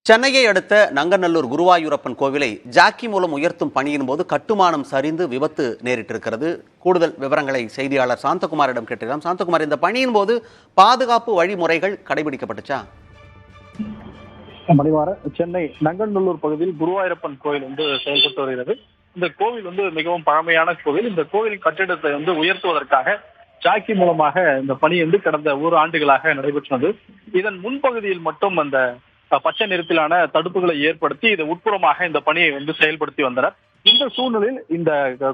சென்னையை அடுத்த நங்கநல்லூர் குருவாயூரப்பன் கோவிலை ஜாக்கி மூலம் உயர்த்தும் பணியின் போது கட்டுமானம் சரிந்து விபத்து நேரிட்டிருக்கிறது. கூடுதல் விவரங்களை செய்தியாளர் சாந்தகுமாரிடம் கேட்டிருக்கிறோம். சாந்தகுமார், இந்த பணியின் போது பாதுகாப்பு வழிமுறைகள் கடைபிடிக்கப்பட்டுச்சா? மணிவார சென்னை நங்கநல்லூர் பகுதியில் குருவாயூரப்பன் கோவில் செயல்பட்டு வருகிறது. இந்த கோவில் மிகவும் பழமையான கோவில். இந்த கோவில் கட்டிடத்தை உயர்த்துவதற்காக ஜாக்கி மூலமாக இந்த பணி கடந்த 1 ஆண்டுகளாக நடைபெற்றது. இதன் முன்பகுதியில் மட்டும் அந்த பச்சை நிறத்திலான தடுப்புகளை ஏற்படுத்தி இதை உட்புறமாக இந்த பணியை செயல்படுத்தி வந்தனர். இந்த சூழ்நிலையில் இந்த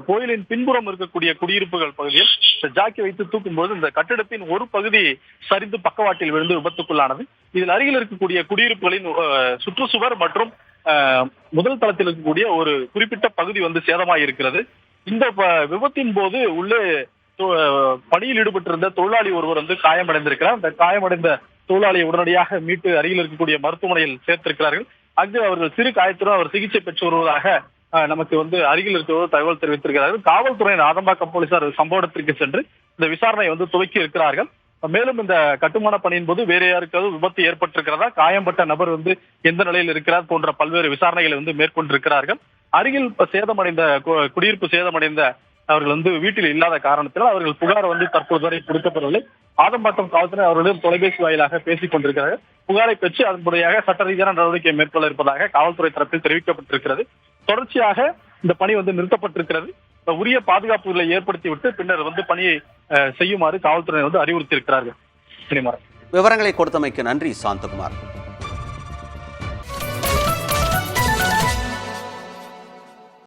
கோயிலின் பின்புறம் இருக்கக்கூடிய குடியிருப்புகள் பகுதியில் ஜாக்கி வைத்து தூக்கும்போது இந்த கட்டிடத்தின் ஒரு பகுதி சரிந்து பக்கவாட்டில் விழுந்து விபத்துக்குள்ளானது. இதில் அருகில் இருக்கக்கூடிய குடியிருப்புகளின் சுற்றுச்சுவர் மற்றும் முதல் தளத்தில் இருக்கக்கூடிய ஒரு குறிப்பிட்ட பகுதி சேதமாய் இருக்கிறது. இந்த விபத்தின் போது உள்ளே பணியில் ஈடுபட்டிருந்த தொழிலாளி ஒருவர் காயமடைந்திருக்கிறார். அந்த காயமடைந்த தொழிலாளியை உடனடியாக மீட்டு அருகில் இருக்கக்கூடிய மருத்துவமனையில் சேர்த்திருக்கிறார்கள். அங்கு அவர்கள் சிறு காயத்துடன் அவர் சிகிச்சை பெற்று வருவதாக நமக்கு அருகில் இருக்கிற தகவல் தெரிவித்திருக்கிறார்கள். காவல்துறையின் ஆதம்பாக்கம் போலீசார் சம்பவ இடத்திற்கு சென்று இந்த விசாரணை துவக்கி இருக்கிறார்கள். மேலும் இந்த கட்டுமான பணியின் போது வேற யாருக்காவது விபத்து ஏற்பட்டிருக்கிறதா, காயம்பட்ட நபர் எந்த நிலையில் இருக்கிறார் போன்ற பல்வேறு விசாரணைகளை மேற்கொண்டிருக்கிறார்கள். அருகில் சேதமடைந்த குடியிருப்பு சேதமடைந்த அவர்கள் வீட்டில் இல்லாத காரணத்தினால் அவர்கள் புகார் தற்போது வரை கொடுக்கப்படவில்லை. ஆதம்பாக்கம் காவல்துறை அவர்களிடம் தொலைபேசி வாயிலாக பேசிக் கொண்டிருக்கிறார்கள். புகாரை பெற்று அதன்படியாக சட்ட ரீதியான நடவடிக்கை மேற்கொள்ள இருப்பதாக காவல்துறை தரப்பில் தெரிவிக்கப்பட்டிருக்கிறது. தொடர்ச்சியாக இந்த பணி நிறுத்தப்பட்டிருக்கிறது. உரிய பாதுகாப்புகளை ஏற்படுத்திவிட்டு பின்னர் பணியை செய்யுமாறு காவல்துறை அறிவுறுத்தி இருக்கிறார்கள். விவரங்களை கொடுத்தமைக்கு நன்றி சாந்தகுமார்.